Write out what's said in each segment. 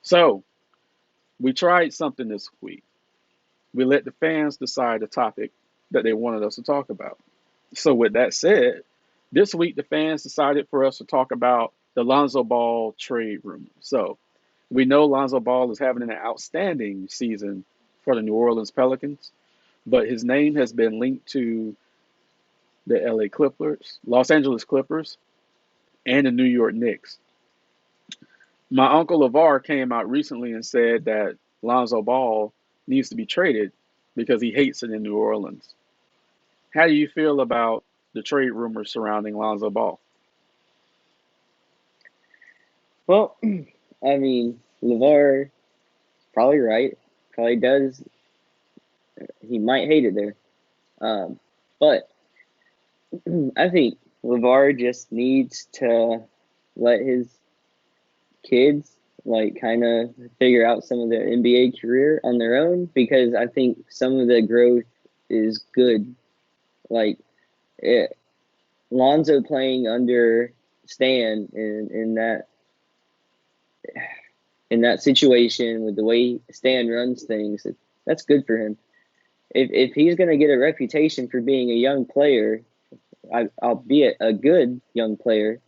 So we tried something this week. We let the fans decide the topic that they wanted us to talk about. So with that said, this week the fans decided for us to talk about the Lonzo Ball trade rumor. So we know Lonzo Ball is having an outstanding season for the New Orleans Pelicans, but his name has been linked to the LA Clippers, Los Angeles Clippers, and the New York Knicks. My uncle LeVar came out recently and said that Lonzo Ball needs to be traded because he hates it in New Orleans. How do you feel about the trade rumors surrounding Lonzo Ball? Well, I mean, LeVar probably right. Probably does. He might hate it there. But I think LeVar just needs to let his kids like kind of figure out some of their NBA career on their own because I think some of the growth is good. Like it, Lonzo playing under Stan in that situation with the way Stan runs things, that's good for him. If he's going to get a reputation for being a young player, albeit a good young player,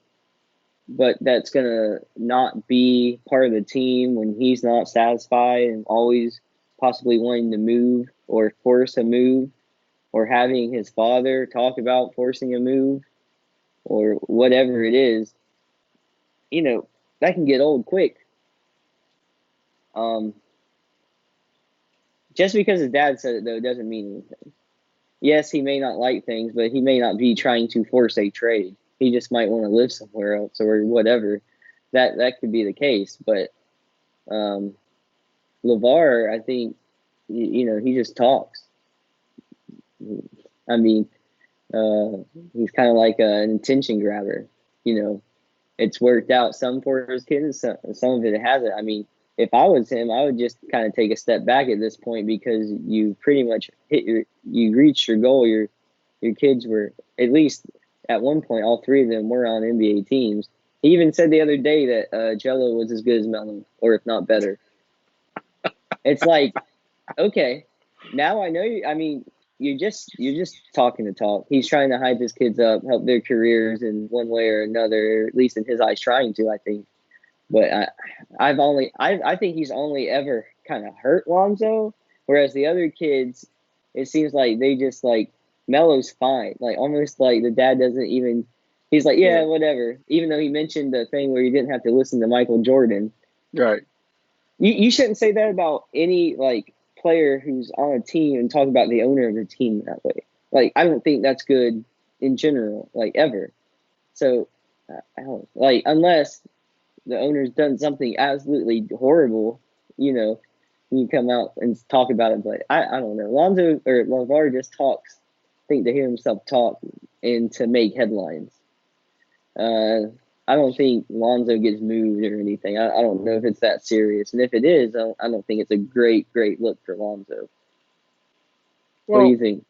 but that's going to not be part of the team when he's not satisfied and always possibly wanting to move or force a move or having his father talk about forcing a move or whatever it is, you know, that can get old quick. Um, just because his dad said it, though, doesn't mean anything. Yes, he may not like things, but he may not be trying to force a trade. He just might want to live somewhere else or whatever. That could be the case. But um, Levar, I think, he just talks. I mean, uh, he's kind of like an attention grabber. You know, it's worked out some for his kids, some of it hasn't. I mean, if I was him, I would just kind of take a step back at this point because you pretty much you reached your goal. Your kids were at least at one point, all three of them were on NBA teams. He even said the other day that Jello was as good as Melo, or if not better. It's like, okay, now I know you. I mean, you're just talking to talk. He's trying to hype his kids up, help their careers in one way or another, or at least in his eyes, trying to. I think, but I think he's only ever kind of hurt Lonzo, whereas the other kids, it seems like they just like Melo's fine, like almost like the dad doesn't even. He's like, yeah, Right. whatever. Even though he mentioned the thing where you didn't have to listen to Michael Jordan, Right. you shouldn't say that about any like player who's on a team and talk about the owner of the team that way. Like I don't think that's good in general, like ever. So I don't like unless the owner's done something absolutely horrible, you know, you come out and talk about it. But I don't know. Lonzo or Lavar just talks, I think to hear himself talk and to make headlines. Uh, I don't think Lonzo gets moved or anything. I don't know if it's that serious, and if it is, I don't think it's a great look for Lonzo. What do Well, you think?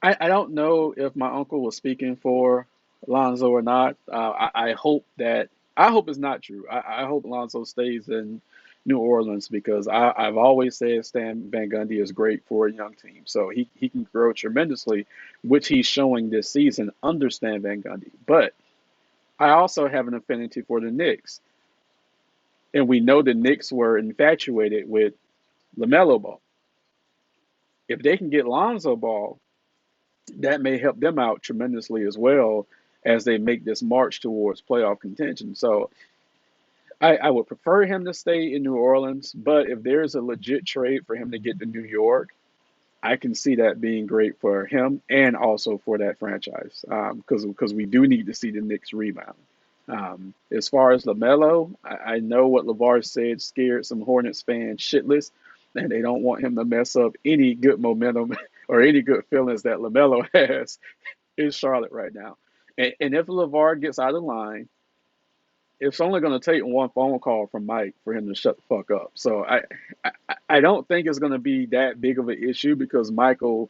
I don't know if my uncle was speaking for Lonzo or not. I hope it's not true. I hope Lonzo stays in New Orleans because I've always said Stan Van Gundy is great for a young team. So he can grow tremendously, which he's showing this season under Stan Van Gundy. But I also have an affinity for the Knicks. And we know the Knicks were infatuated with LaMelo Ball. If they can get Lonzo Ball, that may help them out tremendously as well as they make this march towards playoff contention. So I would prefer him to stay in New Orleans, but if there's a legit trade for him to get to New York, I can see that being great for him and also for that franchise because we do need to see the Knicks rebound. As far as LaMelo, I know what LeVar said scared some Hornets fans shitless, and they don't want him to mess up any good momentum or any good feelings that LaMelo has in Charlotte right now. And if LeVar gets out of line, it's only going to take one phone call from Mike for him to shut the fuck up. So I, I don't think it's going to be that big of an issue because Michael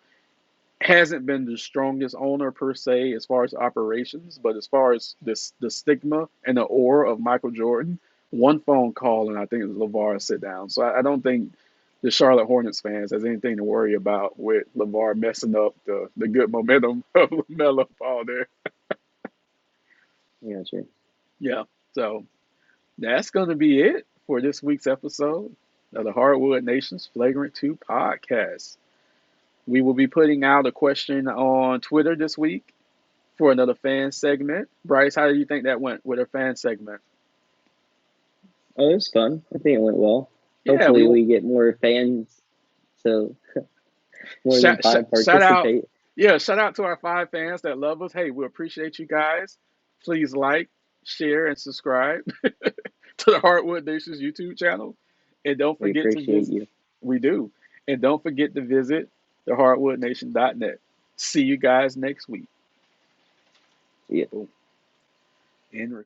hasn't been the strongest owner per se as far as operations, but as far as the stigma and the aura of Michael Jordan, one phone call, and I think it was LeVar sit down. So I don't think the Charlotte Hornets fans has anything to worry about with LeVar messing up the good momentum of LaMelo Ball there. Yeah, sure. Yeah. So that's going to be it for this week's episode of the Hardwood Nation's Flagrant 2 podcast. We will be putting out a question on Twitter this week for another fan segment. Bryce, how do you think that went with a fan segment? Oh, it was fun. I think it went well. Yeah, we Hopefully, will we get more fans, so more than shout, five shout out. participate. Yeah, shout out to our 5 fans that love us. Hey, we appreciate you guys. Please like, share, and subscribe to the Hardwood Nations YouTube channel. And don't We forget to appreciate visit. you. We do. And don't forget to visit thehardwoodnation.net. See you guys next week. Yeah. Boom. End record.